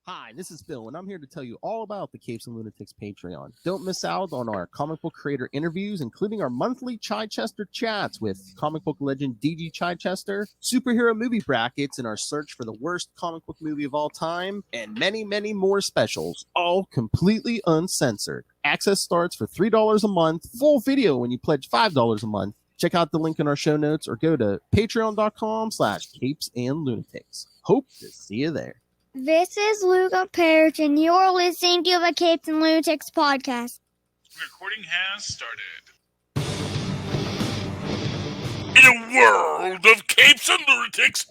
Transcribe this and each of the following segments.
Hi, this is Phil, and I'm here to tell you all about the Capes and Lunatics Patreon. Don't miss out on our comic book creator interviews, including our monthly Chichester chats with comic book legend DG Chichester, superhero movie brackets in our search for the worst comic book movie of all time, and many, many more specials, all completely uncensored. Access starts for $3 a month, full video when you pledge $5 a month. Check out the link in our show notes or go to patreon.com/capesandlunatics. Hope to see you there. This is Luca Perich, and you're listening to the Capes and Lunatics podcast. Recording has started. In a world of capes and lunatics,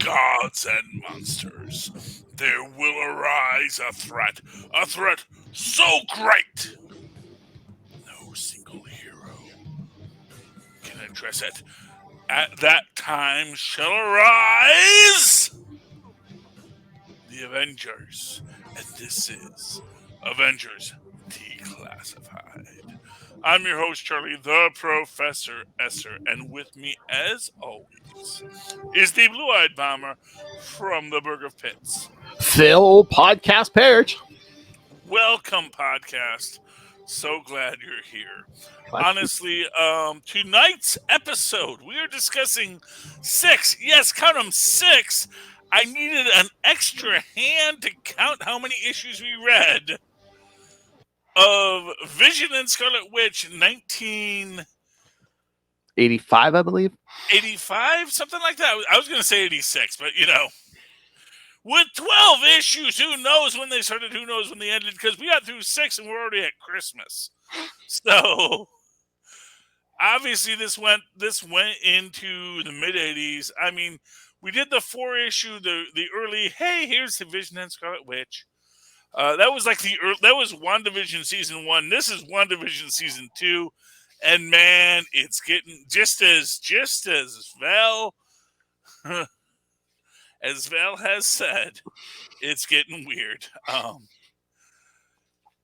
gods and monsters, there will arise a threat so great, no single hero can address it. At that time shall arise the Avengers, and this is Avengers Declassified. I'm your host, Charlie, the Professor Esser, and with me, as always, is the blue-eyed bomber from the Burg of Pits. Phil Podcast Perich. Welcome, podcast. So glad you're here. Honestly, tonight's episode, we are discussing 6, yes, count them, 6. I needed an extra hand to count how many issues we read of Vision and Scarlet Witch 1985, I believe. 85, something like that. I was going to say 86, but you know, with 12 issues, who knows when they started, who knows when they ended, because we got through 6 and we're already at Christmas. So obviously this went into the mid 80s. I mean, we did the 4-issue, the early, hey, here's the Vision and Scarlet Witch. That was like that was WandaVision season 1. This is WandaVision season 2, and man, it's getting just as Val as Val has said, it's getting weird.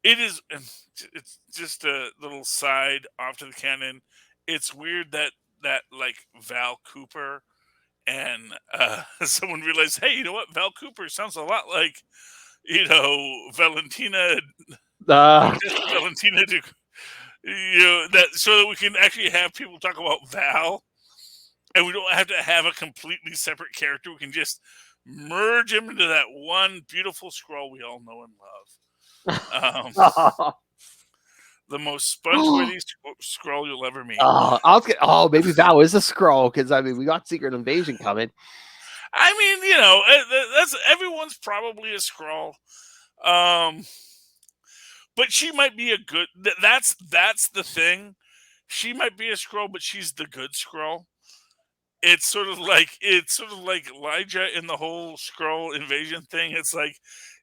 It's just a little side off to the canon. It's weird that like Val Cooper and someone realized, hey, you know what? Val Cooper sounds a lot like, you know, Valentina. Valentina, you know, that so that we can actually have people talk about Val, and we don't have to have a completely separate character. We can just merge him into that one beautiful scroll we all know and love. The most sponge-worthy scroll you'll ever meet. Maybe Val is a scroll, because I mean we got Secret Invasion coming. I mean, you know, that's everyone's probably a scroll. But she might be a good. That's the thing. She might be a scroll, but she's the good scroll. It's sort of like Elijah in the whole scroll invasion thing. It's like,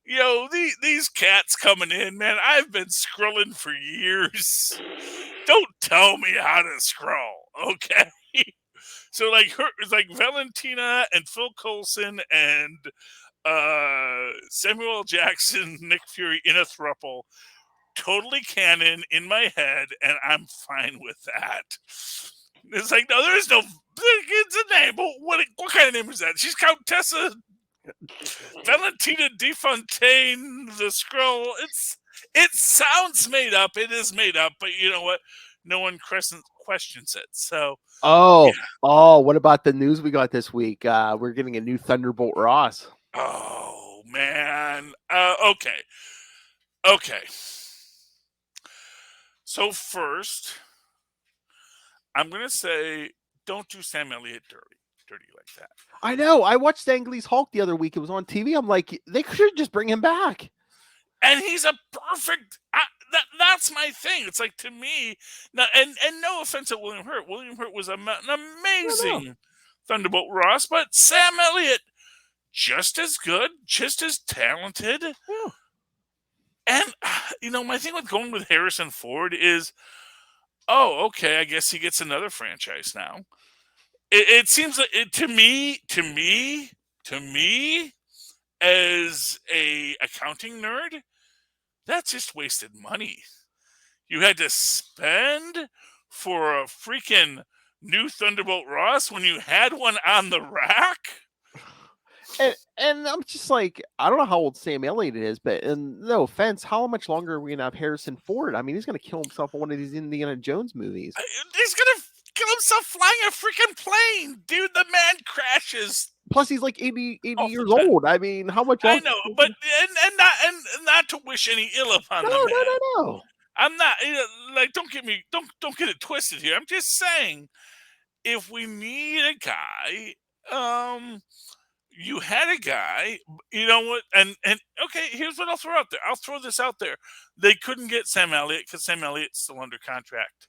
yo, these cats coming in, man. I've been scrolling for years. Don't tell me how to scroll, okay? So like it's like Valentina and Phil Coulson and Samuel Jackson, Nick Fury in a throuple, totally canon in my head, and I'm fine with that. It's like, no, there is no. It's a name. But what kind of name is that? She's Countessa Valentina DeFontaine, the scroll. It sounds made up. It is made up, but you know what? No one questions it. So. What about the news we got this week? We're getting a new Thunderbolt Ross. Oh man. Okay. So first, I'm gonna say, don't do Sam Elliott dirty like that. I know. I watched Ang Lee's Hulk the other week. It was on TV. I'm like, they should just bring him back. And he's a perfect. That's my thing. It's like, to me, now, and no offense to William Hurt. William Hurt was an amazing Thunderbolt Ross, but Sam Elliott, just as good, just as talented. Yeah. And you know, my thing with going with Harrison Ford is, oh, okay, I guess he gets another franchise now. It seems like to me, as a accounting nerd, that's just wasted money. You had to spend for a freaking new Thunderbolt Ross when you had one on the rack. And I'm just like, I don't know how old Sam Elliott is, but and no offense, how much longer are we gonna have Harrison Ford? I mean, he's gonna kill himself in one of these Indiana Jones movies. He's gonna kill himself flying a freaking plane, dude. The man crashes. Plus, he's like 80 Off years the old. I mean, how much I longer? know, but and not to wish any ill upon No, the man. no. I'm not like don't get it twisted here. I'm just saying if we need a guy, you had a guy, you know what? And okay, here's what I'll throw out there. I'll throw this out there. They couldn't get Sam Elliott because Sam Elliott's still under contract.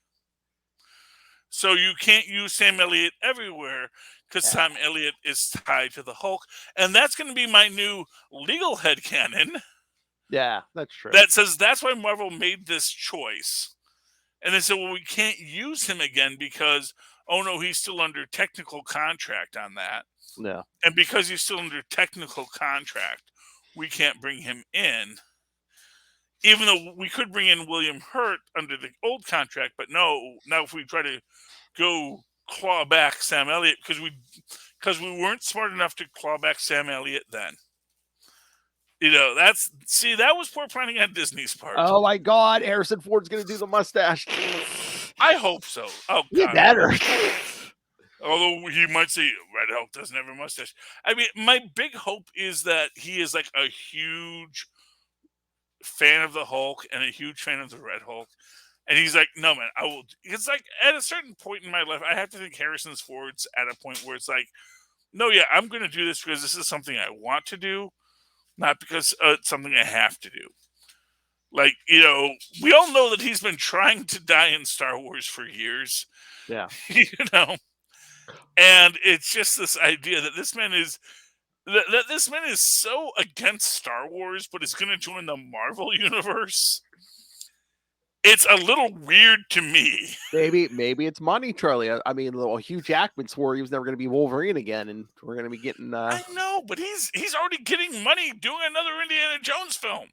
So you can't use Sam Elliott everywhere because Sam Elliott is tied to the Hulk, and that's going to be my new legal headcanon. Yeah, that's true. That says that's why Marvel made this choice. And they said, well, we can't use him again because, oh no, he's still under technical contract on that. Yeah. And because he's still under technical contract, we can't bring him in. Even though we could bring in William Hurt under the old contract, but no, now if we try to go claw back Sam Elliott, because we weren't smart enough to claw back Sam Elliott then. You know, that was poor planning on Disney's part. Oh my God, Harrison Ford's gonna do the mustache. I hope so. Oh, you better. Although he might say Red Hulk doesn't have a mustache. I mean, my big hope is that he is like a huge fan of the Hulk and a huge fan of the Red Hulk. And he's like, no, man, I will. It's like at a certain point in my life, I have to think Harrison Ford's at a point where it's like, no, yeah, I'm going to do this because this is something I want to do, not because it's something I have to do. Like, you know, we all know that he's been trying to die in Star Wars for years. Yeah. You know? And it's just this idea that this man is so against Star Wars, but is going to join the Marvel universe. It's a little weird to me. Maybe it's money, Charlie. I mean, Hugh Jackman swore he was never going to be Wolverine again, and we're going to be getting. I know, but he's already getting money doing another Indiana Jones film.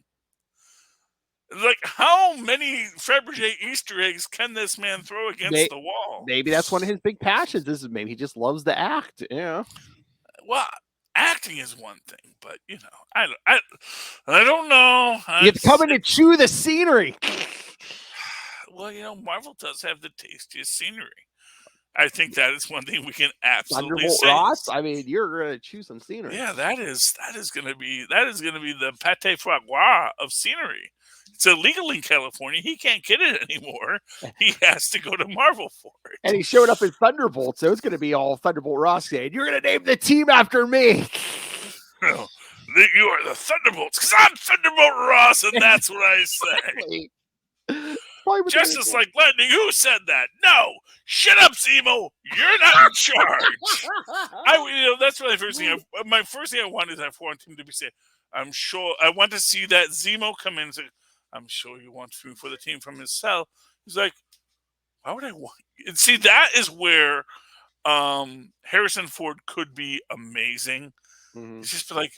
Like, how many Fabergé Easter eggs can this man throw against the wall? Maybe that's one of his big passions. Maybe he just loves to act. Yeah. Well, acting is one thing, but you know, I don't know. It's coming to chew the scenery. Well, you know, Marvel does have the tastiest scenery. I think that is one thing we can absolutely say. Ross, I mean, you're gonna choose some scenery. Yeah, that is gonna be the pate foie gras of scenery. It's illegal in California. He can't get it anymore. He has to go to Marvel for it. And he showed up in Thunderbolt, so it's going to be all Thunderbolt Ross saying, "You're going to name the team after me." No, you are the Thunderbolts because I'm Thunderbolt Ross, and that's what I say. Justice like lightning. Who said that? No, shut up, Zemo. You're not in charge. That's my first thing. My first thing I want is I want him to be saying, "I'm sure." I want to see that Zemo come in and say, "I'm sure you want food for the team from his cell." He's like, why would I want you? And see, that is where Harrison Ford could be amazing. Mm-hmm. It's just like,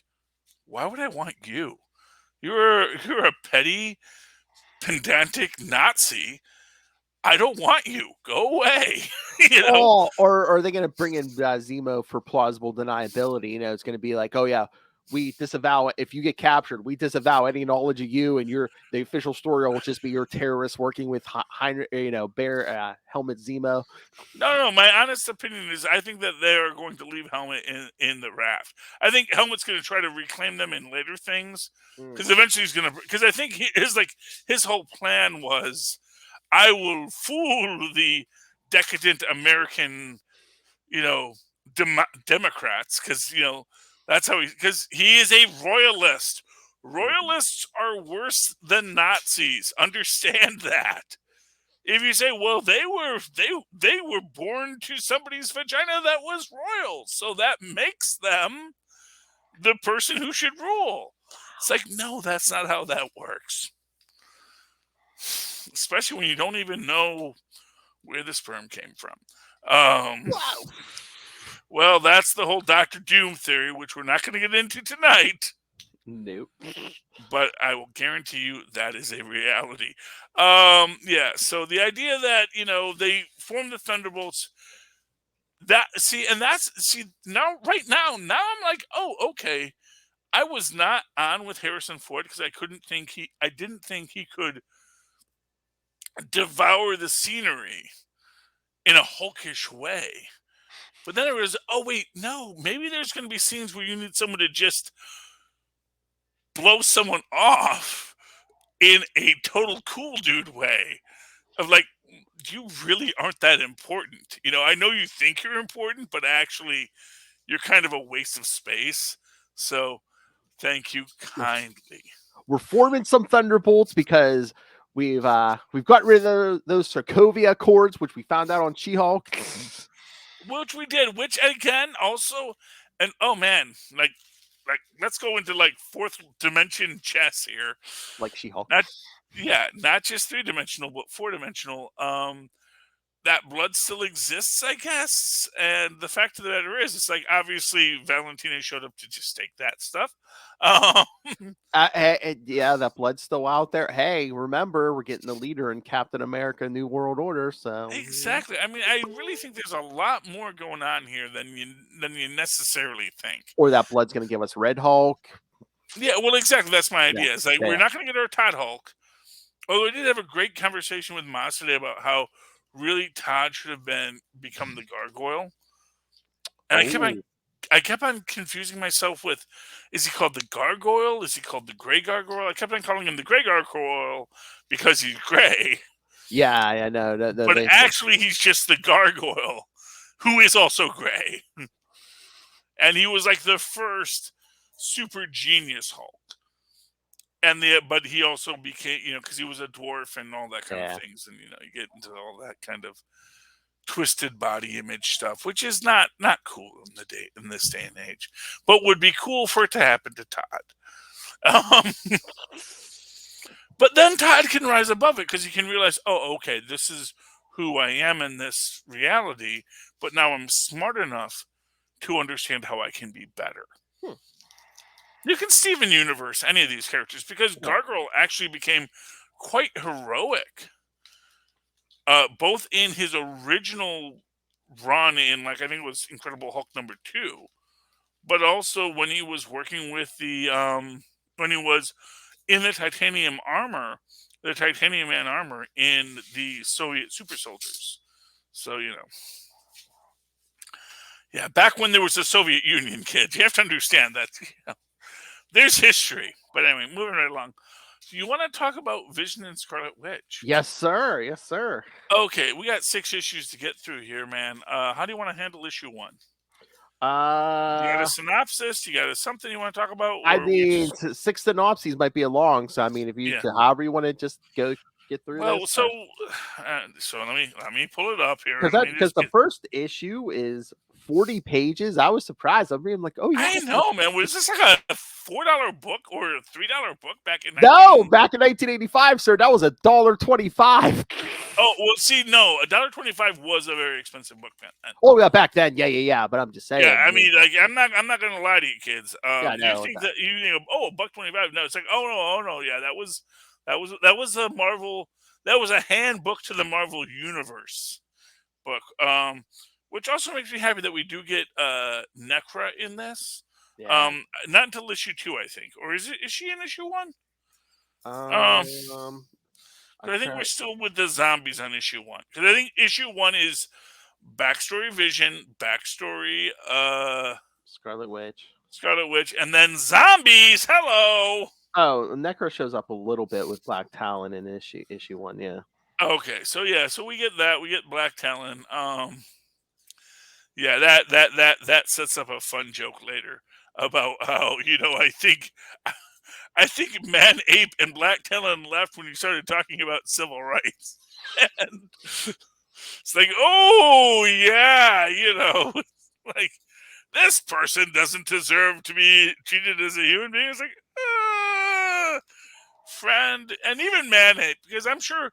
why would I want you? You're a petty, pedantic Nazi. I don't want you. Go away. You know? Oh, or are they going to bring in Zemo for plausible deniability? You know, it's going to be like, oh yeah, we disavow it. If you get captured, we disavow any knowledge of you, and the official story will just be your terrorists working with Bear Helmet Zemo. No. My honest opinion is I think that they are going to leave Helmet in the raft. I think Helmet's going to try to reclaim them in later things because eventually he's going to. Because I think his whole plan was, I will fool the decadent American, Democrats because that's how because he is a royalist. Royalists are worse than Nazis. Understand that. If you say, well, they were born to somebody's vagina that was royal, so that makes them the person who should rule. It's like, no, that's not how that works. Especially when you don't even know where the sperm came from. Wow. Well, that's the whole Dr. Doom theory, which we're not going to get into tonight. Nope. But I will guarantee you that is a reality. Yeah, so the idea that, they formed the Thunderbolts, now right now I'm like, oh, okay. I was not on with Harrison Ford because I didn't think he could devour the scenery in a hulkish way. But then it was, oh wait, no, maybe there's going to be scenes where you need someone to just blow someone off in a total cool dude way of like, you really aren't that important. I know you think you're important, but actually you're kind of a waste of space. So thank you kindly. We're forming some Thunderbolts because we've got rid of those Sokovia Accords, which we found out on She-Hulk. Which we did, which again also, and oh man, like let's go into like fourth dimension chess here. Like She-Hulk. Not just 3-dimensional, but 4-dimensional. That blood still exists, I guess. And the fact of the matter is, it's like obviously Valentina showed up to just take that stuff. Yeah, that blood's still out there. Hey, remember, we're getting the leader in Captain America: New World Order. So exactly. I mean, I really think there's a lot more going on here than you necessarily think. Or that blood's going to give us Red Hulk. Yeah, well, exactly. That's my idea. It's like we're not going to get our Todd Hulk. Although I did have a great conversation with Moss today about how really Todd should have become the Gargoyle. And I kept on confusing myself with, is he called the Gargoyle? Is he called the Gray Gargoyle? I kept on calling him the Gray Gargoyle because he's gray. Yeah, I know. But actually, he's just the Gargoyle, who is also gray. And he was like the first super genius Hulk. But he also became, because he was a dwarf and all that kind of things. And, you get into all that kind of twisted body image stuff, which is not cool in this day and age, but would be cool for it to happen to Todd. But then Todd can rise above it because he can realize, oh, okay, this is who I am in this reality, but now I'm smart enough to understand how I can be better. You can Steven Universe any of these characters because Gargoyle actually became quite heroic. Both in his original run in, like, I think it was Incredible Hulk #2, but also when he was working with when he was in the Titanium Man armor in the Soviet super soldiers. So, yeah, back when there was the Soviet Union, kids, you have to understand that, there's history. But anyway, moving right along. Do you want to talk about Vision and Scarlet Witch? Yes, sir. Yes, sir. Okay, we got 6 issues to get through here, man. How do you want to handle issue 1? You got a synopsis? You got something you want to talk about? I mean, 6 synopses might be a long. So I mean, if you however you want to just get through. Well, so let me pull it up here. Because the first issue is 40 pages. I was surprised. I'm like, oh yeah. I know, man. Was this like a $4 book or a $3 book back in? Back in 1985, sir. That was $1.25. Oh well, see, no, $1.25 was a very expensive book then. Oh yeah, back then, yeah. But I'm just saying. Yeah, I mean, like, I'm not gonna lie to you, kids. No, you think $1.25? No, it's like, oh no, yeah, that was a Marvel. That was a handbook to the Marvel Universe book. Which also makes me happy that we do get Necra in this. Yeah. Not until issue 2, I think. Or is she in issue 1? I think we're still with the zombies on issue 1. Because I think issue 1 is backstory Vision, backstory Scarlet Witch, and then zombies. Hello. Oh, Necro shows up a little bit with Black Talon in issue 1. Yeah. Okay, so we get that. We get Black Talon. Yeah, that sets up a fun joke later about how, I think Man Ape and Black Talon left when you started talking about civil rights. And it's like, oh yeah, like, this person doesn't deserve to be treated as a human being. It's like, friend, and even Man Ape, because I'm sure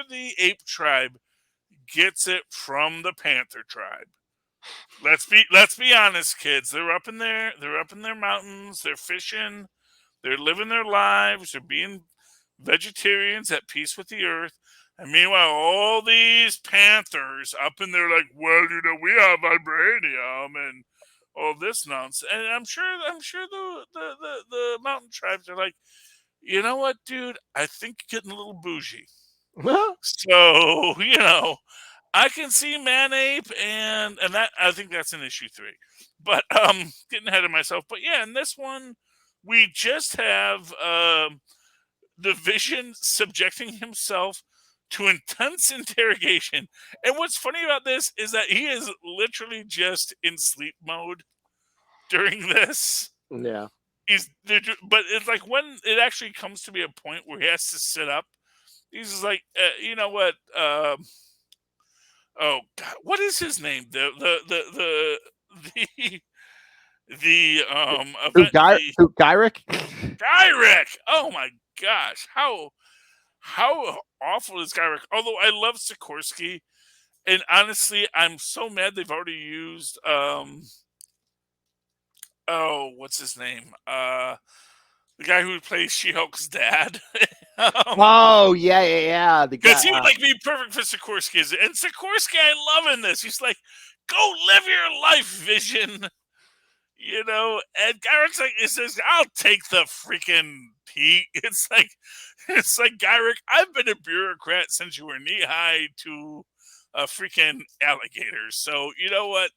the ape tribe gets it from the Panther tribe. Let's be honest, kids. They're up in their mountains. They're fishing. They're living their lives. They're being vegetarians at peace with the earth. And meanwhile, all these Panthers up in there, like, well, we have vibranium and all this nonsense. And I'm sure the mountain tribes are like, you know what, dude? I think you're getting a little bougie. So, I can see Manape and that I think that's in issue 3. But getting ahead of myself. But yeah, in this one, we just have the Vision subjecting himself to intense interrogation. And what's funny about this is that he is literally just in sleep mode during this. Yeah. But it's like when it actually comes to be a point where he has to sit up, he's just like, you know what? Oh God, what is his name? Gyrick? Gyrick. Oh my gosh, how awful is Gyrick? Although I love Sikorsky, and honestly, I'm so mad they've already used what's his name? The guy who plays She-Hulk's dad. Yeah. Because he would be perfect for Sikorsky. And Sikorsky, I love in this. He's like, go live your life, Vision. And Gyrick's like, it says, I'll take the freaking heat. It's like Gyrick, I've been a bureaucrat since you were knee high to freaking alligators. So you know what?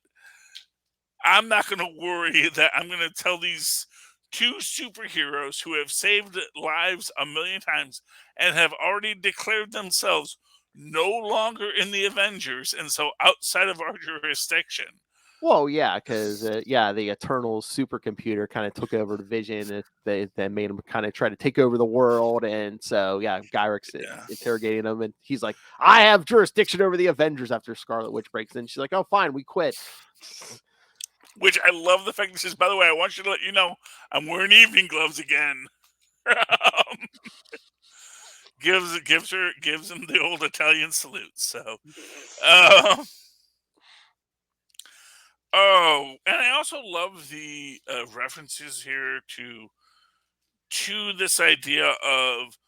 I'm not going to worry that I'm going to tell these 2 superheroes who have saved lives a million times and have already declared themselves no longer in the Avengers and so outside of our jurisdiction. Well, yeah, because the Eternal supercomputer kind of took over the Vision. That made him kind of try to take over the world, and so Gyrick's interrogating him, and he's like, "I have jurisdiction over the Avengers." After Scarlet Witch breaks in, she's like, "Oh, fine, we quit." Which I love the fact that she says, by the way, I want you to let you know I'm wearing evening gloves again. Gives him the old Italian salute. So, and I also love the references here to this idea of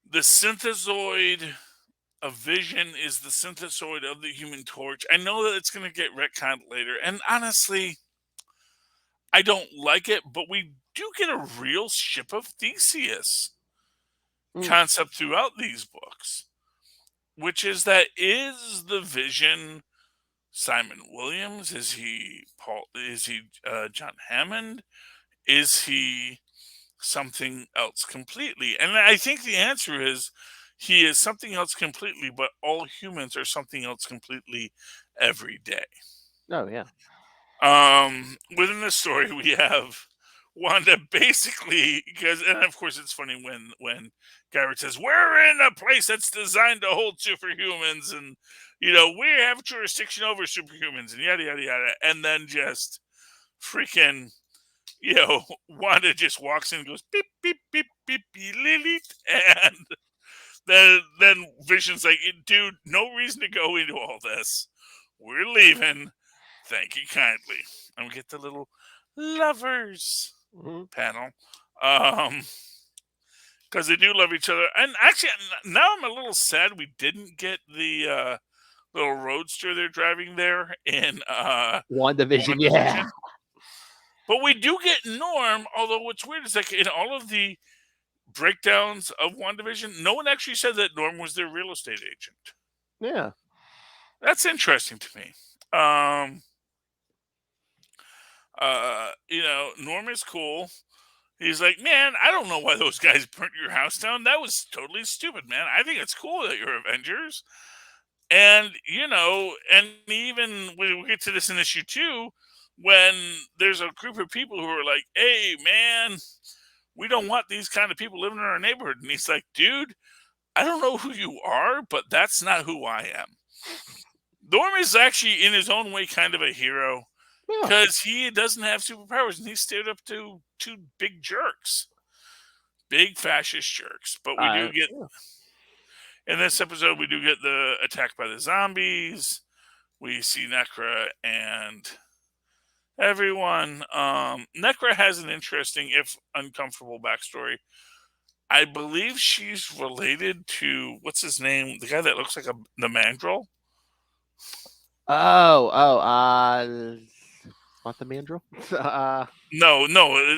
the synthezoid of Vision is the synthezoid of the Human Torch. I know that it's going to get retconned later, and honestly, I don't like it, but we do get a real Ship of Theseus concept throughout these books, which is that is the Vision Simon Williams? Is he John Hammond? Is he something else completely? And I think the answer is he is something else completely, but all humans are something else completely every day. Oh, yeah. Within the story, we have Wanda basically, and of course it's funny when Garrett says, we're in a place that's designed to hold superhumans, and, we have jurisdiction over superhumans, and yada, yada, yada. And then just freaking, Wanda just walks in and goes, beep, beep, beep, beep, beep, Lily, and then Vision's like, dude, no reason to go into all this. We're leaving. Thank you kindly. And we get the little lovers panel. Because they do love each other. And actually, now I'm a little sad we didn't get the little roadster they're driving there in WandaVision. Yeah. But we do get Norm, although what's weird is in all of the breakdowns of WandaVision, no one actually said that Norm was their real estate agent. Yeah. That's interesting to me. Norm is cool. He's like, man, I don't know why those guys burnt your house down. That was totally stupid, man. I think it's cool that you're Avengers. And, and even we'll get to this in issue 2, when there's a group of people who are like, hey, man, we don't want these kind of people living in our neighborhood. And he's like, dude, I don't know who you are, but that's not who I am. Norm is actually, in his own way, kind of a hero. Because he doesn't have superpowers, and he stood up to 2 big jerks. Big fascist jerks. But we do get... In this episode, we do get the attack by the zombies. We see Necra and everyone. Necra has an interesting, if uncomfortable, backstory. I believe she's related to what's his name, the guy that looks like the Mandrill. Not the Mandrill. No,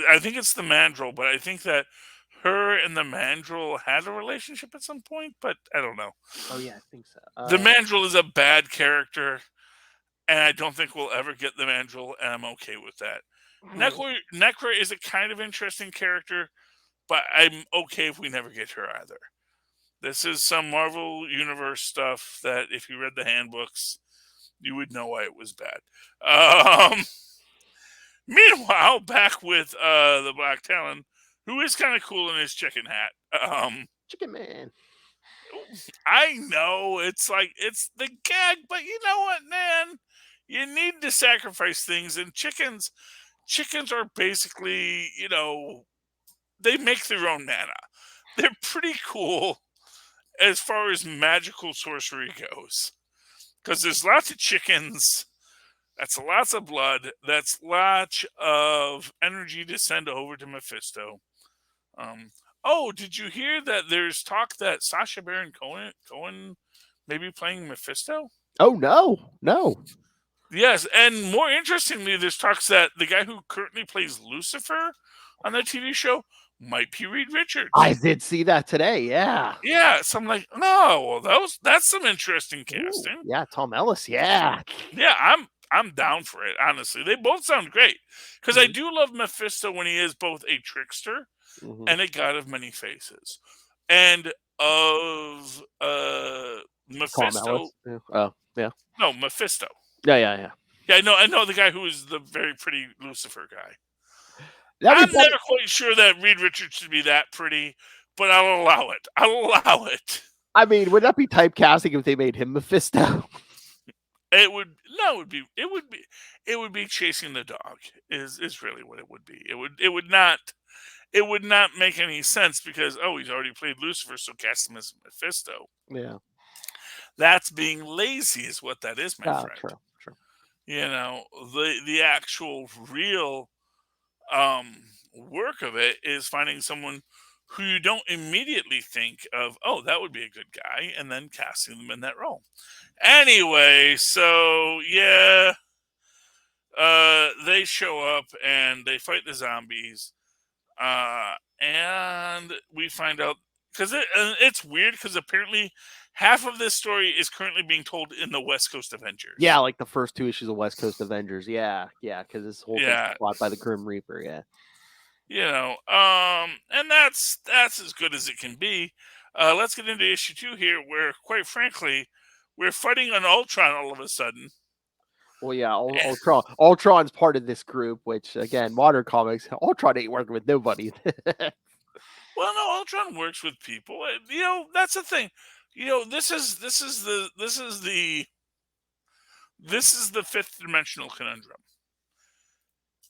I think it's the Mandrill, but I think that her and the Mandrill had a relationship at some point, but I don't know. Oh yeah, I think so. The Mandrill is a bad character, and I don't think we'll ever get the Mandrill, and I'm okay with that. Necra is a kind of interesting character, but I'm okay if we never get her either. This is some Marvel Universe stuff that if you read the handbooks, you would know why it was bad. Meanwhile, back with the Black Talon, who is kind of cool in his chicken hat. Chicken Man. I know it's the gag, but you know what, man? You need to sacrifice things, and chickens are basically, they make their own mana. They're pretty cool as far as magical sorcery goes, because there's lots of chickens. That's lots of blood. That's lots of energy to send over to Mephisto. Did you hear that there's talk that Sacha Baron Cohen may be playing Mephisto? Oh, no. Yes, and more interestingly, there's talks that the guy who currently plays Lucifer on the TV show might be Reed Richards. I did see that today, yeah. Yeah, so I'm like, no, that's some interesting casting. Ooh, yeah, Tom Ellis, yeah. Yeah, I'm down for it, honestly. They both sound great. Because I do love Mephisto when he is both a trickster and a god of many faces. And of Mephisto. Yeah. Oh, yeah. No, Mephisto. Yeah. Yeah, I know the guy who is the very pretty Lucifer guy. I'm never quite sure that Reed Richards should be that pretty, but I'll allow it. I mean, would that be typecasting if they made him Mephisto? It would be chasing the dog is really what it would be. It would not make any sense because he's already played Lucifer, so cast him as Mephisto. Yeah. That's being lazy is what that is, my friend. True. The actual real work of it is finding someone who you don't immediately think of, that would be a good guy, and then casting them in that role. Anyway, so yeah, they show up and they fight the zombies, and we find out because it's weird because apparently half of this story is currently being told in the West Coast Avengers. Yeah, like the first 2 issues of West Coast Avengers. Yeah, because this whole thing is fought by the Grim Reaper. Yeah, and that's as good as it can be. Let's get into issue 2 here, where quite frankly, we're fighting an Ultron all of a sudden. Well, yeah, Ultron's part of this group, which again, modern comics, Ultron ain't working with nobody. Well, no, Ultron works with people. That's the thing. This is the fifth dimensional conundrum.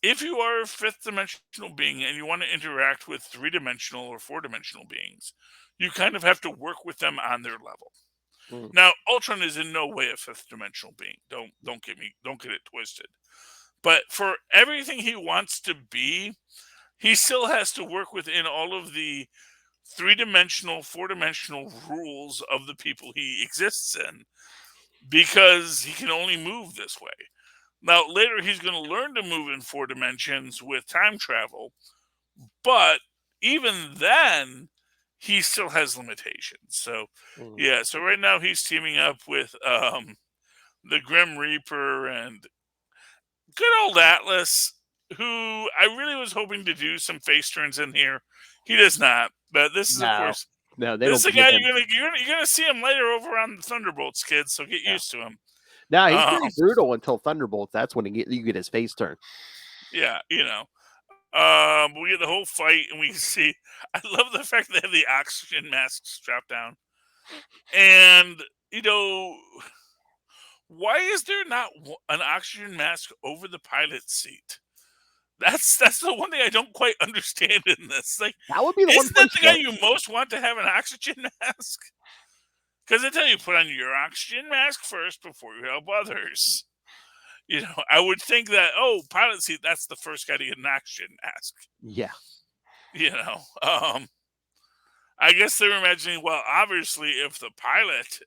If you are a fifth dimensional being and you want to interact with 3-dimensional or 4-dimensional beings, you kind of have to work with them on their level. Now, Ultron is in no way a fifth dimensional being. Don't get it twisted. But for everything he wants to be, he still has to work within all of the 3-dimensional, 4-dimensional rules of the people he exists in, because he can only move this way. Now, later he's going to learn to move in 4 dimensions with time travel, but even then, he still has limitations. So, so right now he's teaming up with the Grim Reaper and good old Atlas, who I really was hoping to do some face turns in here. He does not, but this is, of course... No, they this don't. This is a guy you're gonna see him later over on the Thunderbolts, kids. So get used to him. No, he's pretty brutal until Thunderbolts. That's when you get his face turned. Yeah, we get the whole fight, and we see. I love the fact they have the oxygen mask strapped down, and why is there not an oxygen mask over the pilot's seat? That's the one thing I don't quite understand in this. Like, that would be the isn't that the guy you most want to have an oxygen mask? Because they tell you put on your oxygen mask first before you help others. I would think that pilot seat, that's the first guy to get an oxygen mask. Yeah. I guess they were imagining, well, obviously, if the pilot,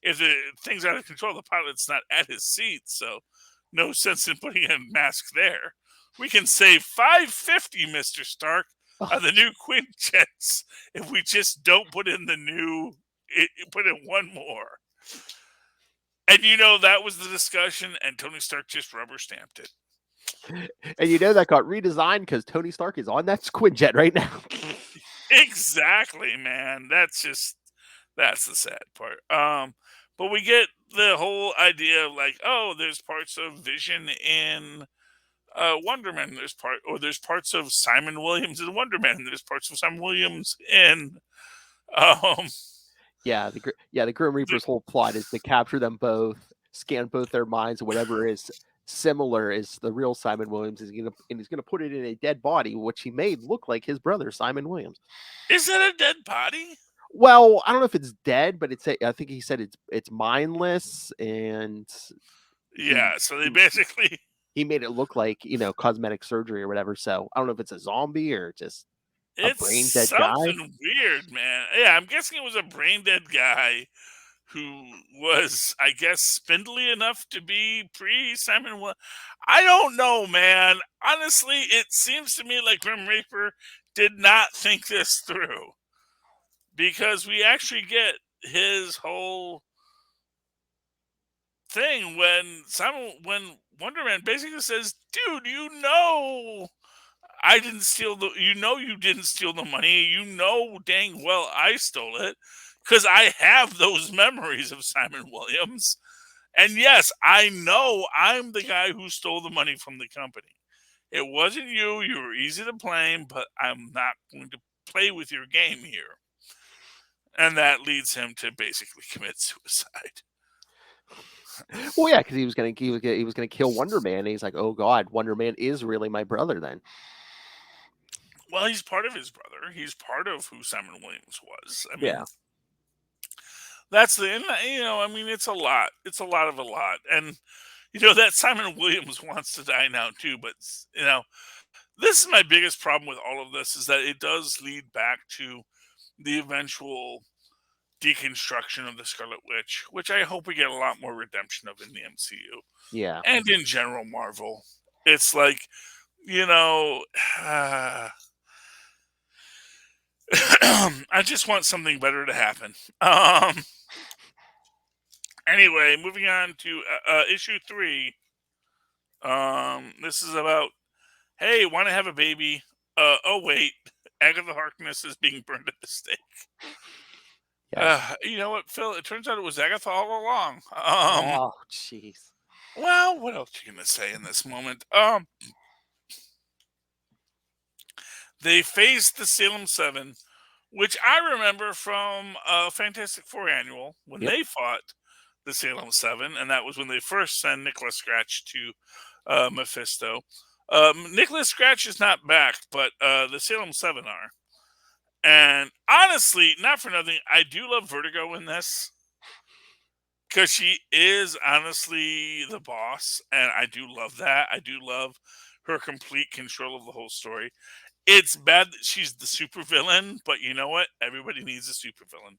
if the thing's out of control, the pilot's not at his seat, so no sense in putting a mask there. We can save $550, Mr. Stark, of the new Quinjets if we just don't put in put in one more. And that was the discussion, and Tony Stark just rubber stamped it. And that got redesigned because Tony Stark is on that Quinjet right now. Exactly, man. That's the sad part. But we get the whole idea of like, oh, there's parts of Vision in Wonder Man. There's parts of Simon Williams in Wonder Man. There's parts of Simon Williams in the Grim Reaper's whole plot is to capture them both, scan both their minds, and whatever is similar is the real Simon Williams he's gonna put it in a dead body, which he made look like his brother Simon Williams. Is it a dead body? Well, I don't know if it's dead, but I think he said it's mindless, and so they basically he made it look like cosmetic surgery or whatever. So I don't know if it's a zombie or just a brain dead guy. It's something weird, man. Yeah, I'm guessing it was a brain dead guy who was, I guess, spindly enough to be pre-Simon. I don't know, man. Honestly, it seems to me like Grim Reaper did not think this through, because we actually get his whole thing when Wonder Man basically says, "Dude, I didn't steal you didn't steal the money. Dang well I stole it, because I have those memories of Simon Williams. And yes, I know I'm the guy who stole the money from the company. It wasn't you. You were easy to blame, but I'm not going to play with your game here." And that leads him to basically commit suicide. Well, yeah, because he was gonna kill Wonder Man. And he's like, "Oh God, Wonder Man is really my brother then." Well, he's part of his brother. He's part of who Simon Williams was. I mean, that's it's a lot. It's a lot of a lot. And, that Simon Williams wants to die now too. But, this is my biggest problem with all of this, is that it does lead back to the eventual deconstruction of the Scarlet Witch, which I hope we get a lot more redemption of in the MCU. Yeah. And in general Marvel. It's like, I just want something better to happen. Anyway, moving on to issue 3. This is about, hey, want to have a baby? Oh wait, Agatha Harkness is being burned at the stake. You know what, Phil? It turns out it was Agatha all along. Oh, jeez. Well, what else are you gonna say in this moment? They faced the Salem Seven, which I remember from Fantastic Four Annual when they fought the Salem Seven, and that was when they first sent Nicholas Scratch to Mephisto. Nicholas Scratch is not back, but the Salem Seven are. And honestly, not for nothing, I do love Vertigo in this, because she is honestly the boss, and I do love that. I do love her complete control of the whole story. It's bad that she's the supervillain, but you know what? Everybody needs a supervillain.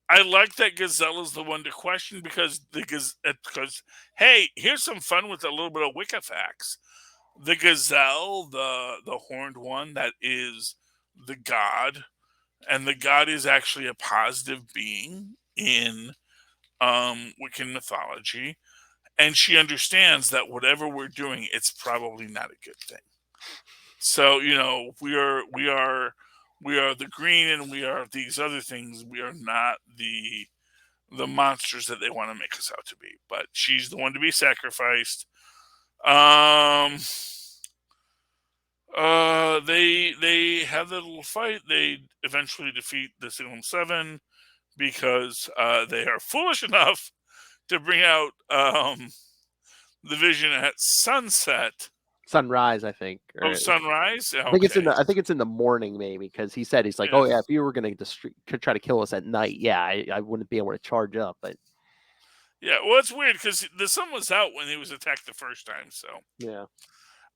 I like that Gazelle is the one to question, because hey, here's some fun with a little bit of Wicca facts. The Gazelle, the horned one, that is the god, and the god is actually a positive being in Wiccan mythology, and she understands that whatever we're doing, it's probably not a good thing. So we are the green, and we are these other things. We are not the monsters that they want to make us out to be. But she's the one to be sacrificed. They have that little fight. They eventually defeat the Salem Seven, because they are foolish enough to bring out the Vision at sunrise, I think. Sunrise. Okay. I think it's in the morning, maybe, because he's like, "Oh yeah, if you were going to try to kill us at night, I wouldn't be able to charge up." But yeah, well, it's weird because the sun was out when he was attacked the first time. So yeah,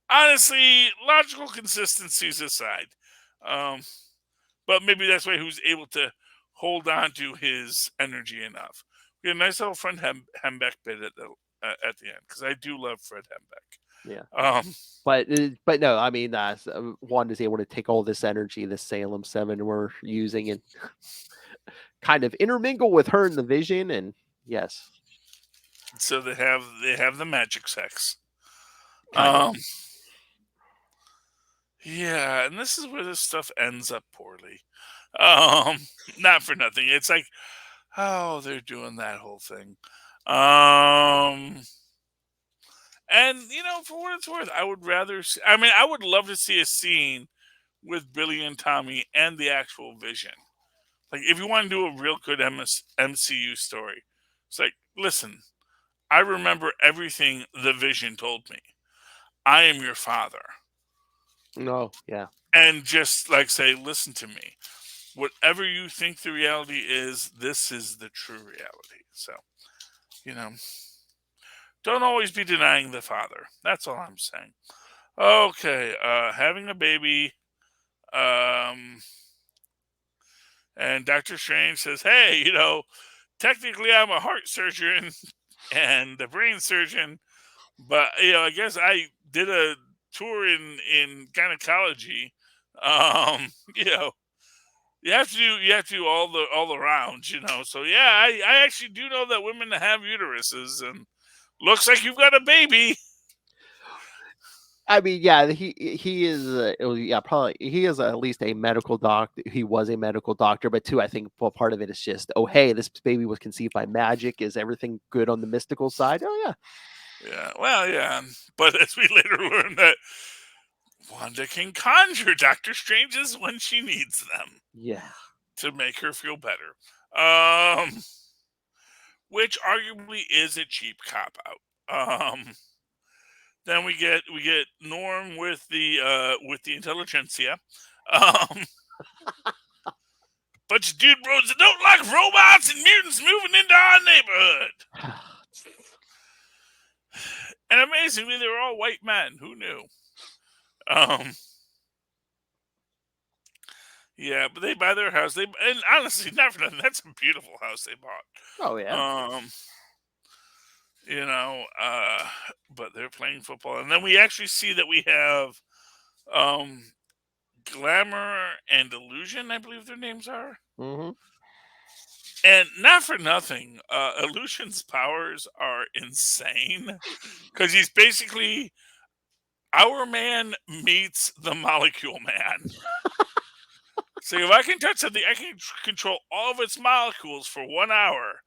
honestly, logical consistencies aside, But maybe that's why he was able to hold on to his energy enough. We had a nice little Fred Hembeck bit at the end, because I do love Fred Hembeck. Yeah. But no, I mean, Wanda is able to take all this energy, the Salem Seven we're using, and kind of intermingle with her in the Vision, and yes. So they have the magic sex. Kind of. Yeah, and this is where this stuff ends up poorly. Not for nothing. It's like, oh, they're doing that whole thing. And for what it's worth, I would rather I would love to see a scene with Billy and Tommy and the actual Vision. Like, if you want to do a real good MCU story, it's like, listen, I remember everything the Vision told me. I am your father. No, yeah. And just say, listen to me. Whatever you think the reality is, this is the true reality. So, don't always be denying the father. That's all I'm saying. Okay, having a baby. And Dr. Strange says, hey, technically I'm a heart surgeon and a brain surgeon, but, I guess I did a tour in gynecology. You have to do all the rounds, So yeah, I actually do know that women have uteruses, and looks like you've got a baby. I mean, yeah, he is, probably he is at least a medical doctor. He was a medical doctor, but too, I think part of it is just, oh, hey, this baby was conceived by magic. Is everything good on the mystical side? Oh yeah. Yeah, well, yeah, but as we later learn that Wanda can conjure Doctor Strange's when she needs them. Yeah. To make her feel better. Which arguably is a cheap cop out. Then we get Norm with the intelligentsia. Bunch of dude bros that don't like robots and mutants moving into our neighborhood. And amazingly, they were all white men. Who knew? Yeah, but they buy their house. And honestly, not for nothing, that's a beautiful house they bought. Oh yeah. But they're playing football, and then we actually see that we have Glamour and Illusion, I believe their names are. Mm-hmm. And not for nothing, Illusion's powers are insane, because he's basically our man meets the Molecule Man. So if I can touch something, I can control all of its molecules for 1 hour.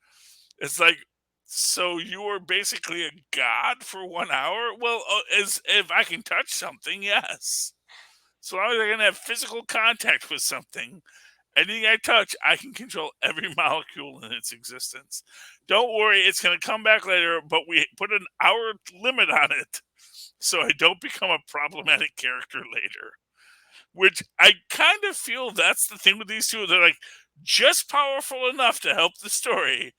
It's like, so you are basically a god for 1 hour? Well, as if I can touch something, yes. So long as I can have physical contact with something, anything I touch, I can control every molecule in its existence. Don't worry, it's going to come back later, but we put an hour limit on it so I don't become a problematic character later. Which I kind of feel that's the thing with these two. They're like just powerful enough to help the story,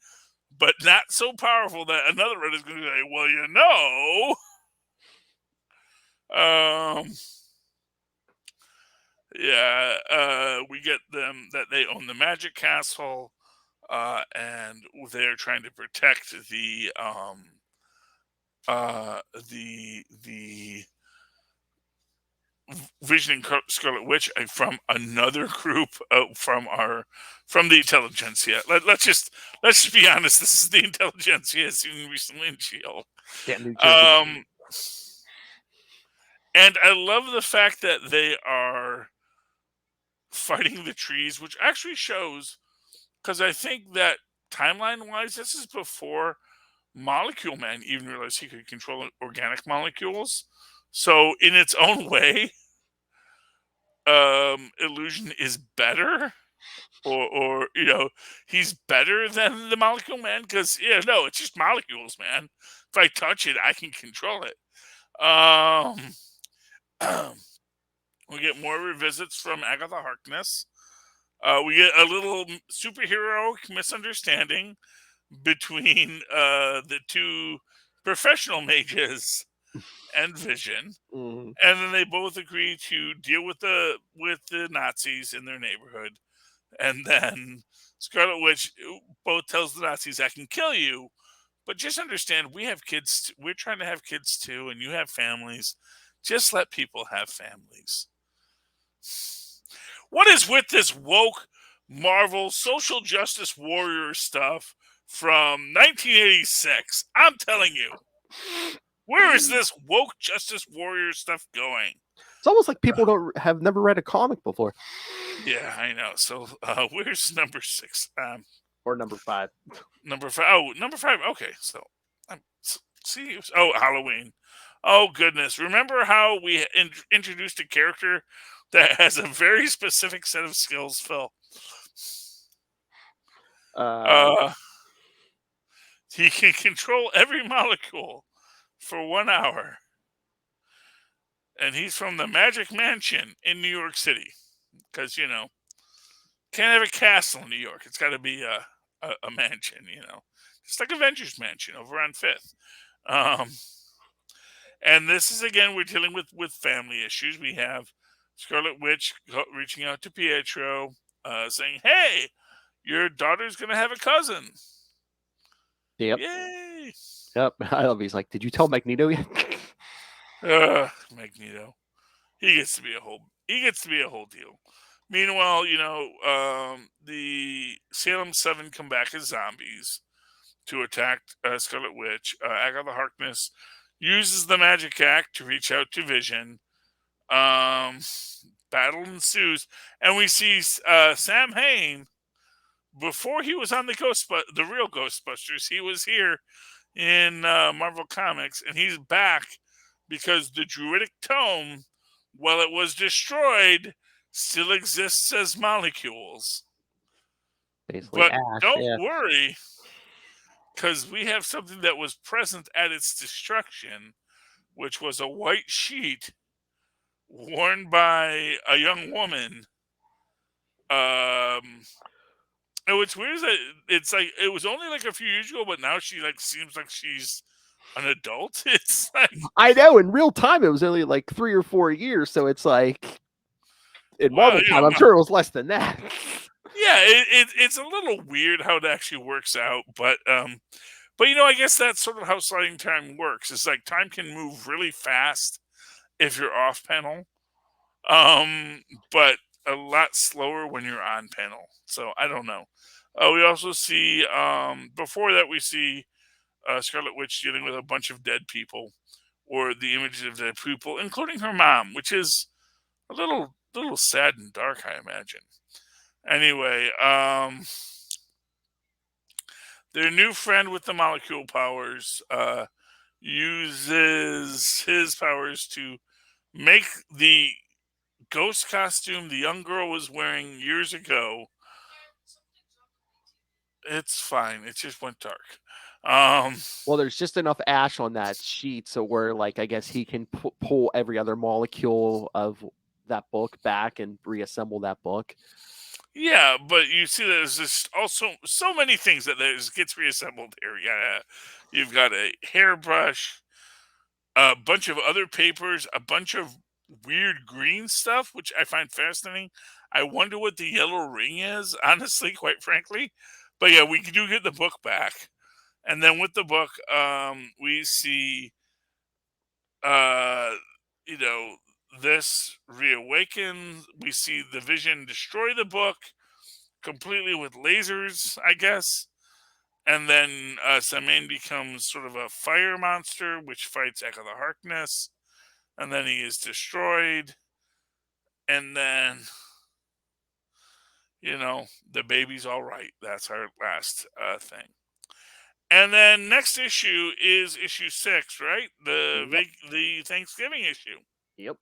but not so powerful that another writer is going to be like, well, we get them that they own the Magic Castle, and they're trying to protect the Vision and Scarlet Witch from another group from the intelligentsia. Let's just be honest. This is the intelligentsia seen recently in S.H.I.E.L.D. And I love the fact that they are fighting the trees, which actually shows, because I think that timeline-wise, this is before Molecule Man even realized he could control organic molecules. So, in its own way, Illusion is better, or he's better than the Molecule Man, because it's just molecules, man. If I touch it, I can control it. We get more revisits from Agatha Harkness. We get a little superheroic misunderstanding between the two professional mages and Vision, Mhm. and then they both agree to deal with the Nazis in their neighborhood. And then Scarlet Witch both tells the Nazis, "I can kill you, but just understand we have kids. We're trying to have kids too, and you have families. Just let people have families." What is with this woke Marvel social justice warrior stuff from 1986? I'm telling you, where is this woke justice warrior stuff going? It's almost like people have never read a comic before. Yeah, I know. So where's number 6? Or number 5. Number 5. Oh, number 5. Okay, so see. Oh, Halloween. Oh goodness! Remember how we introduced a character that has a very specific set of skills, Phil? He can control every molecule for 1 hour, and he's from the Magic Mansion in New York City. Because can't have a castle in New York. It's got to be a mansion. Just like Avengers Mansion over on 5th. And this is, again, we're dealing with family issues. We have Scarlet Witch reaching out to Pietro, saying, "Hey, your daughter's going to have a cousin." Yep. Yay! Yep. I love. He's like, "Did you tell Magneto yet?" Magneto. He gets to be a whole deal. Meanwhile, the Salem Seven come back as zombies to attack Scarlet Witch. Agatha Harkness uses the magic act to reach out to Vision. Battle ensues, and we see Sam Hain. Before he was on the real Ghostbusters, he was here in Marvel Comics, and he's back because the Druidic Tome, while it was destroyed, still exists as molecules. Basically, But Ash, don't worry, because we have something that was present at its destruction, which was a white sheet worn by a young woman. And what's weird is that it's like it was only like a few years ago, but now she seems like she's an adult. It's like, I know in real time it was only like 3 or 4 years, so it's like in Marvel time, I'm sure it was less than that. Yeah, it's a little weird how it actually works out, but I guess that's sort of how sliding time works. It's like time can move really fast if you're off panel, but a lot slower when you're on panel. So I don't know. We also see before that we see Scarlet Witch dealing with a bunch of dead people, or the images of dead people, including her mom, which is a little sad and dark, I imagine. Anyway, their new friend with the molecule powers uses his powers to make the ghost costume the young girl was wearing years ago. It's fine. It just went dark. Well, there's just enough ash on that sheet, so where I guess he can pull every other molecule of that book back and reassemble that book. Yeah, but you see, there's just also so many things that gets reassembled here. Yeah, you've got a hairbrush, a bunch of other papers, a bunch of weird green stuff, which I find fascinating. I wonder what the yellow ring is, honestly, quite frankly. But yeah, we do get the book back. And then with the book, we see, this reawakens. We see the Vision destroy the book completely with lasers, I guess. And then Samain becomes sort of a fire monster, which fights Agatha Harkness. And then he is destroyed. And then, the baby's all right. That's our last thing. And then next issue is issue 6, right? The Thanksgiving issue. Yep.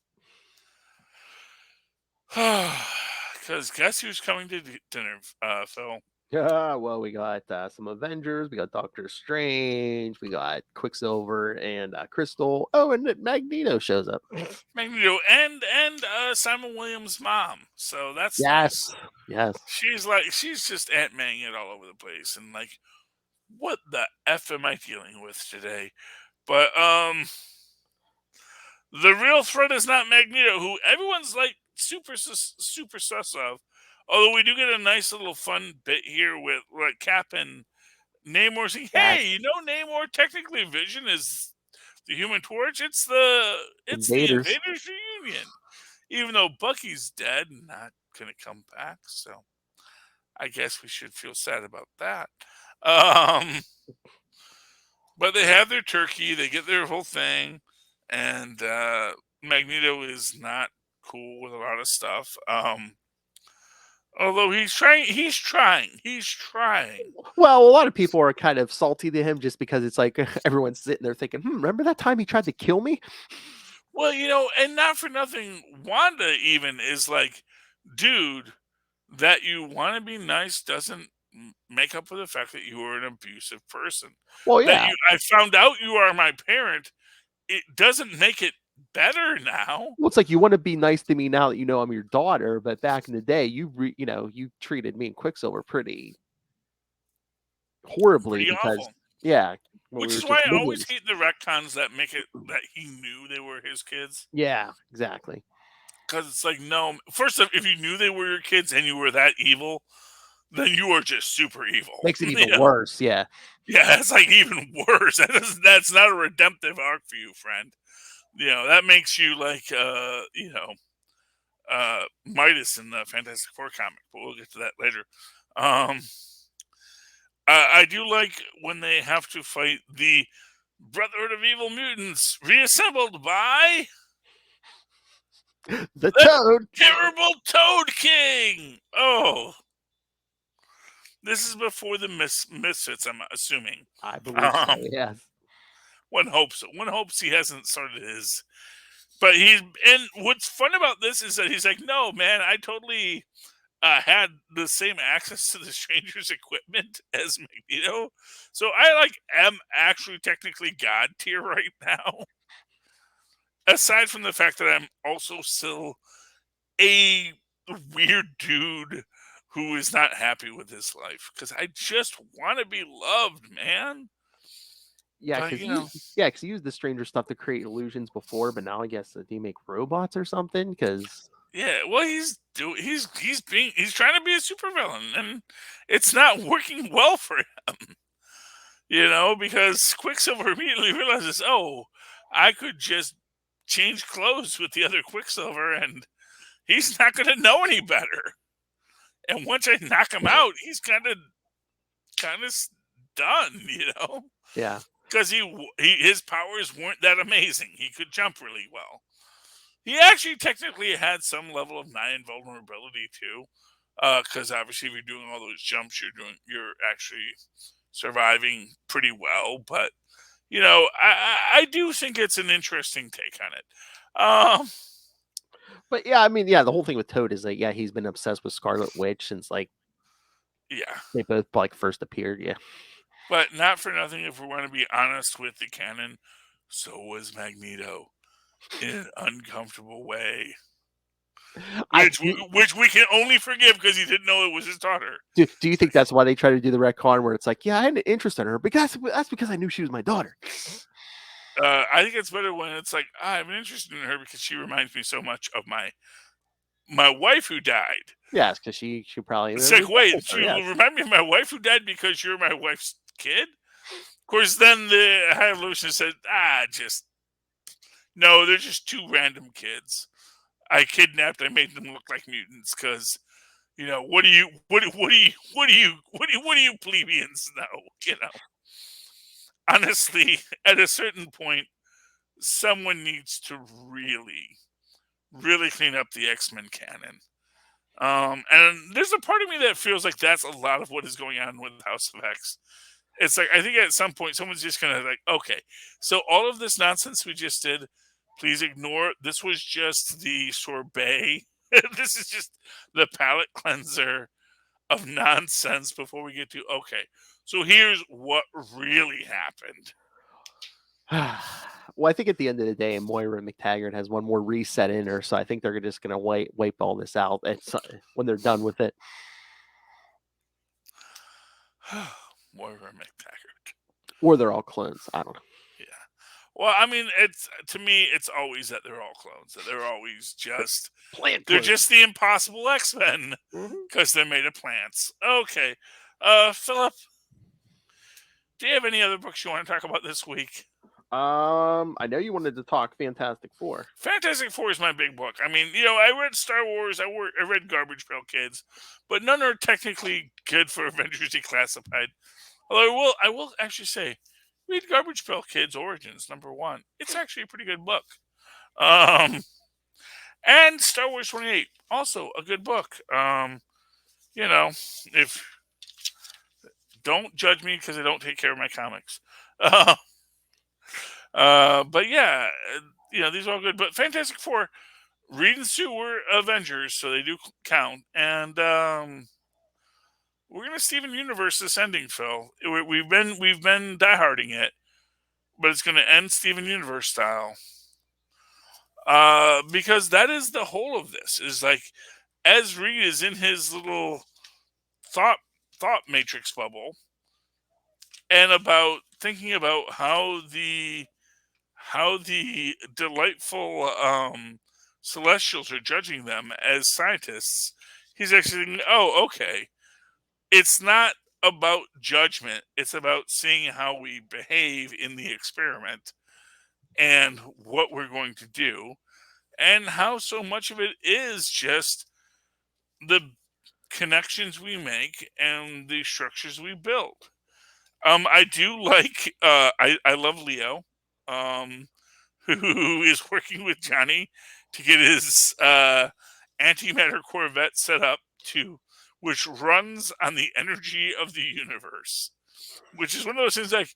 Because guess who's coming to dinner, Phil? Yeah, well, we got some Avengers, we got Doctor Strange, we got Quicksilver and Crystal. Oh, and Magneto shows up. Magneto and Simon Williams' mom. So that's nice. Yes. She's just Ant-Manning it all over the place, and what the F am I dealing with today? But The real threat is not Magneto, who everyone's like super sus of. Although we do get a nice little fun bit here with like Cap and Namor saying, "Hey, you know, Namor, technically Vision is the Human Torch. It's the Invaders. Invaders reunion, even though Bucky's dead and not gonna come back. So I guess we should feel sad about that." But they have their turkey. They get their whole thing, and Magneto is not cool with a lot of stuff. Although he's trying. Well, a lot of people are kind of salty to him just because it's like everyone's sitting there thinking, remember that time he tried to kill me? Well, you know, and not for nothing, Wanda even is like, dude, that you want to be nice doesn't make up for the fact that you are an abusive person. Well, That yeah. I found out you are my parent. It doesn't make it better now. Well, it's like you want to be nice to me now that you know I'm your daughter, but back in the day, you treated me and Quicksilver pretty horribly Pretty because awful. yeah, Which is why I always hate the retcons that make it that he knew they were his kids. Yeah, exactly. Because it's like, no, first off, if you knew they were your kids and you were that evil, then you are just super evil. Makes it even worse. Yeah. Yeah, it's like even worse. That's not a redemptive arc for you, friend. You know, that makes you like, Midas in the Fantastic Four comic, but we'll get to that later. I do like when they have to fight the Brotherhood of Evil Mutants, reassembled by the Toad, terrible Toad King. Oh, this is before the Misfits, I'm assuming. I believe so, yes. One hopes he hasn't started his. But and what's fun about this is that he's like, no, man, I totally had the same access to the Stranger's equipment as Magneto. So I am actually technically God tier right now. Aside from the fact that I'm also still a weird dude who is not happy with his life. Because I just want to be loved, man. Yeah, because he used the Stranger stuff to create illusions before, but now I guess did he make robots or something? Because well, he's trying to be a supervillain, and it's not working well for him. You know, because Quicksilver immediately realizes, oh, I could just change clothes with the other Quicksilver, and he's not going to know any better. And once I knock him out, he's kind of done. You know? Yeah. Because his powers weren't that amazing. He could jump really well. He actually technically had some level of non-invulnerability too. Because obviously, if you're doing all those jumps, you're actually surviving pretty well. But you know, I do think it's an interesting take on it. But yeah, I mean, the whole thing with Toad is like, he's been obsessed with Scarlet Witch since they both first appeared. Yeah. But not for nothing, if we want to be honest with the canon, so was Magneto in an uncomfortable way. Which we can only forgive because he didn't know it was his daughter. Do you think that's why they try to do the retcon where it's like, I had an interest in her, but that's because I knew she was my daughter? I think it's better when it's like, I have an interest in her because she reminds me so much of my wife who died. Yes, because she probably... It's like, wait, you remind me of my wife who died because you're my wife's kid? Of course, then the High Evolution said, no, they're just two random kids. I made them look like mutants because, you know, what do you plebeians know? You know, honestly, at a certain point, someone needs to really, really clean up the X-Men canon. And there's a part of me that feels like that's a lot of what is going on with House of X. It's like, I think at some point someone's just going to like, okay, so all of this nonsense we just did, please ignore. This was just the sorbet. This is just the palate cleanser of nonsense before we get to, okay, so here's what really happened. Well, I think at the end of the day, Moira McTaggart has one more reset in her, so I think they're just going to wipe all this out when they're done with it. Moira McTaggart. Or they're all clones. I don't know. Yeah. Well, I mean, to me, it's always that they're all clones. That they're always just Plant they're clones. just the impossible X-Men Mhm. because they're made of plants. Okay, Philip, do you have any other books you want to talk about this week? I know you wanted to talk Fantastic Four. Fantastic Four is my big book. I mean, I read Star Wars, I read Garbage Pail Kids, but none are technically good for Avengers Declassified. Although I will actually say, read Garbage Pail Kids Origins #1. It's actually a pretty good book. And Star Wars 28, also a good book. If don't judge me because I don't take care of my comics. But yeah, these are all good. But Fantastic Four, Reed and Sue were Avengers, so they do count. And we're gonna Steven Universe this ending, Phil. We've been dieharding it, but it's gonna end Steven Universe style. Because that is the whole of this. Is like as Reed is in his little thought matrix bubble, and about thinking about how the delightful Celestials are judging them as scientists. He's actually thinking, oh, okay. It's not about judgment. It's about seeing how we behave in the experiment and what we're going to do, and how so much of it is just the connections we make and the structures we build. I do like. I love Leo, who is working with Johnny to get his antimatter Corvette set up which runs on the energy of the universe, which is one of those things like,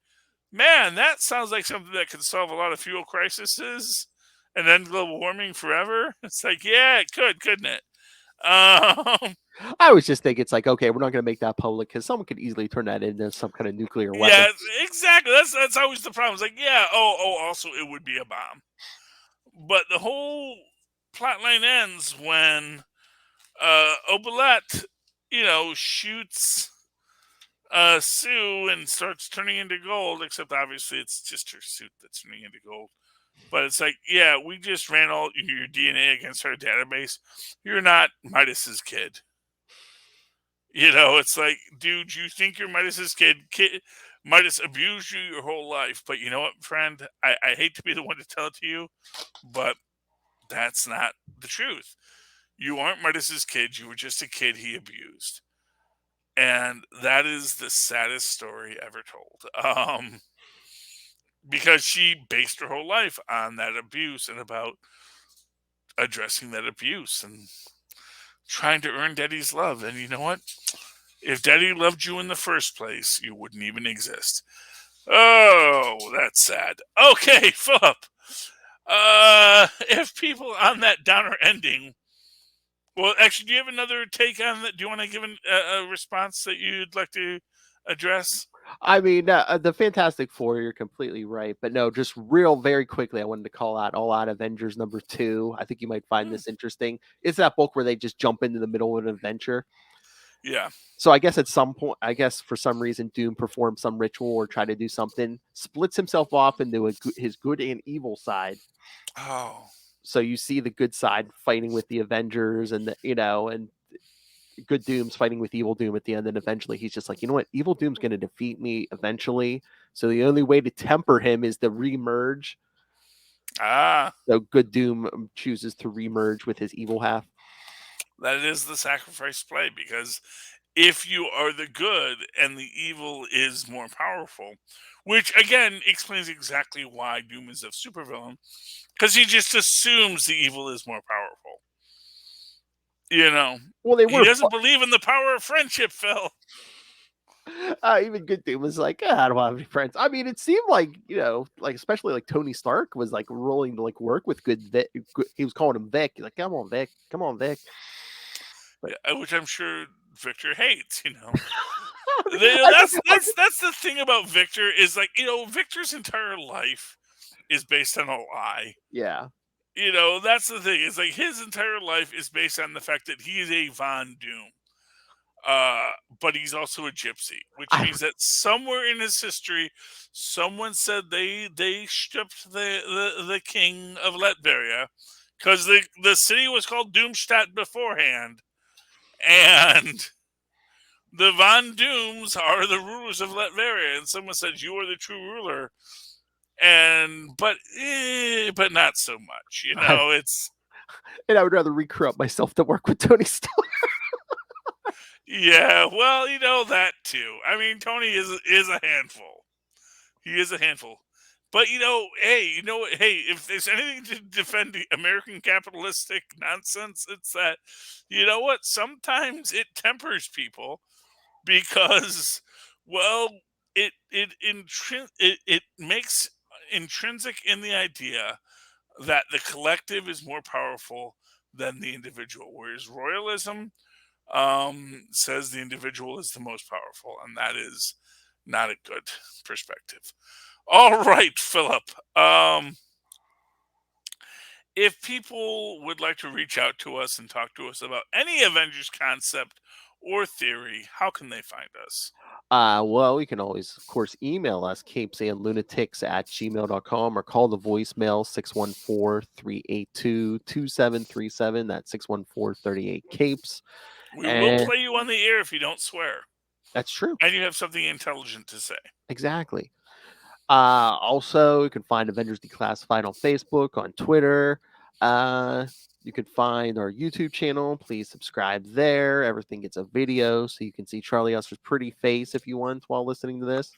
man, that sounds like something that could solve a lot of fuel crises and end global warming forever. It's like, yeah, it could, couldn't it? I was just thinking, it's like, okay, we're not going to make that public because someone could easily turn that into some kind of nuclear weapon. Yeah, exactly. That's always the problem. It's like, yeah, also it would be a bomb. But the whole plotline ends when Obolette, shoots Sue and starts turning into gold, except obviously it's just her suit that's turning into gold. But it's like, yeah, we just ran all your DNA against our database. You're not Midas's kid. It's like, dude, you think you're Midas's kid? Midas abused you your whole life. But you know what, friend? I hate to be the one to tell it to you, but that's not the truth. You aren't Midas's kid. You were just a kid he abused. And that is the saddest story ever told. Because she based her whole life on that abuse and about addressing that abuse and trying to earn Daddy's love. And you know what? If Daddy loved you in the first place, you wouldn't even exist. Oh, that's sad. Okay, Philip. If people on that downer ending, well, actually, do you have another take on that? Do you want to give a response that you'd like to address? I mean, the Fantastic Four, you're completely right. But no, just very quickly, I wanted to call out All Out Avengers #2. I think you might find this interesting. It's that book where they just jump into the middle of an adventure. Yeah. So I guess at some point, for some reason, Doom performs some ritual or try to do something, splits himself off into his good and evil side. Oh. So you see the good side fighting with the Avengers and and good Doom's fighting with evil Doom at the end. And eventually he's just like, you know what? Evil Doom's going to defeat me eventually. So the only way to temper him is to remerge. So good Doom chooses to remerge with his evil half. That is the sacrifice play, because if you are the good and the evil is more powerful, which again explains exactly why Doom is a supervillain, because he just assumes the evil is more powerful. Well, he doesn't believe in the power of friendship, Phil. Even good Doom was like, I don't have any friends. I mean, it seemed like, especially like Tony Stark was like willing to work with good Vic. He was calling him Vic. He's like, come on, Vic. But, which I'm sure Victor hates, That's the thing about Victor is like, Victor's entire life is based on a lie. Yeah. That's the thing. It's like his entire life is based on the fact that he is a Von Doom. But he's also a gypsy, which I- means that somewhere in his history, someone said they stripped the king of Latveria because the city was called Doomstadt beforehand, and the Von Dooms are the rulers of Latveria, and someone said you are the true ruler, but not so much. You know, it's And I would rather recruit myself to work with Tony Stark. yeah. Well, you know that too. I mean, Tony is a handful. He is a handful. But hey, if there's anything to defend the American capitalistic nonsense, it's that what? Sometimes it tempers people because, well, it makes intrinsic in the idea that the collective is more powerful than the individual, whereas royalism says the individual is the most powerful, and that is not a good perspective. All right, Philip. If people would like to reach out to us and talk to us about any Avengers concept or theory, how can they find us? Well, you can always, of course, email us, CapesandLunatics@gmail.com, or call the voicemail 614-382-2737. That's 614-38-CAPES. We will play you on the air if you don't swear. That's true. And you have something intelligent to say. Exactly. Also, you can find Avengers Declassified on Facebook, on Twitter. You can find our YouTube channel. Please subscribe there. Everything gets a video, so you can see Charlie Uster's pretty face if you want while listening to this.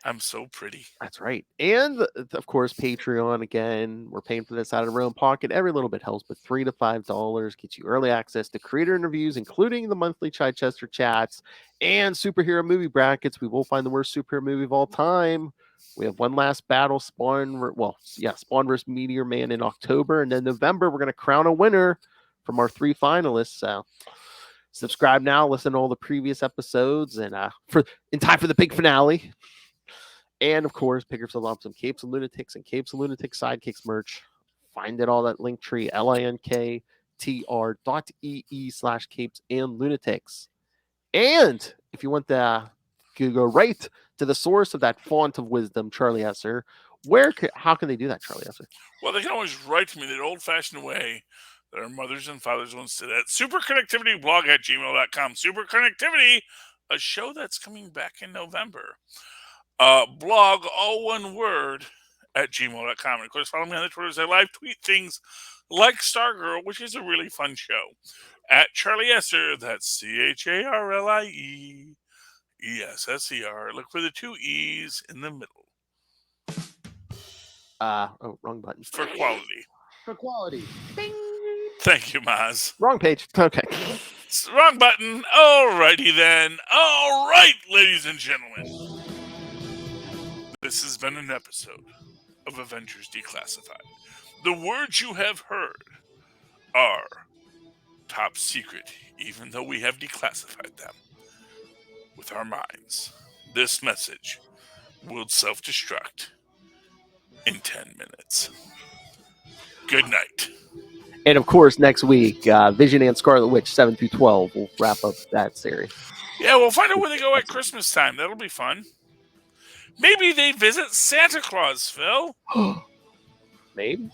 I'm so pretty. That's right. And of course, Patreon. Again, we're paying for this out of our own pocket. Every little bit helps, but $3 to $5 gets you early access to creator interviews, including the monthly Chichester chats and superhero movie brackets. We will find the worst superhero movie of all time. We have one last battle, Spawn versus Meteor Man in October, and then November we're going to crown a winner from our 3 finalists. So subscribe now, listen to all the previous episodes, and in time for the big finale. And of course, pick yourself up some Capes and Lunatics and Capes and Lunatics Sidekicks merch. Find it all at Linktree, linktr.ee/Capes and Lunatics. And if you want to go right to the source of that font of wisdom, Charlie Esser, how can they do that, Charlie Esser? Well, they can always write to me the old-fashioned way that our mothers and fathers once did at superconnectivityblog@gmail.com. Superconnectivity, a show that's coming back in November. Blog, all one word, at gmail.com. And of course, follow me on the Twitters. I live tweet things like Stargirl, which is a really fun show. At Charlie Esser, that's CharlieEsser. Look for the 2 E's in the middle. Wrong button. For quality. For quality. Bing. Thank you, Maz. Wrong page. Okay. Wrong button. Alrighty then. All right, ladies and gentlemen. This has been an episode of Avengers Declassified. The words you have heard are top secret, even though we have declassified them with our minds. This message will self-destruct in 10 minutes. Good night. And of course, next week, Vision and Scarlet Witch 7 through 12 will wrap up that series. Yeah, we'll find out where they go at Christmas time. That'll be fun. Maybe they visit Santa Claus, Phil. Maybe.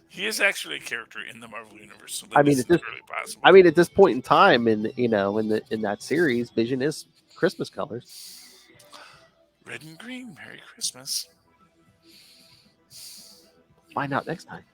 He is actually a character in the Marvel universe. So I mean, really possible. I mean, at this point in time, in that series, Vision is Christmas colors. Red and green. Merry Christmas. Find out next time.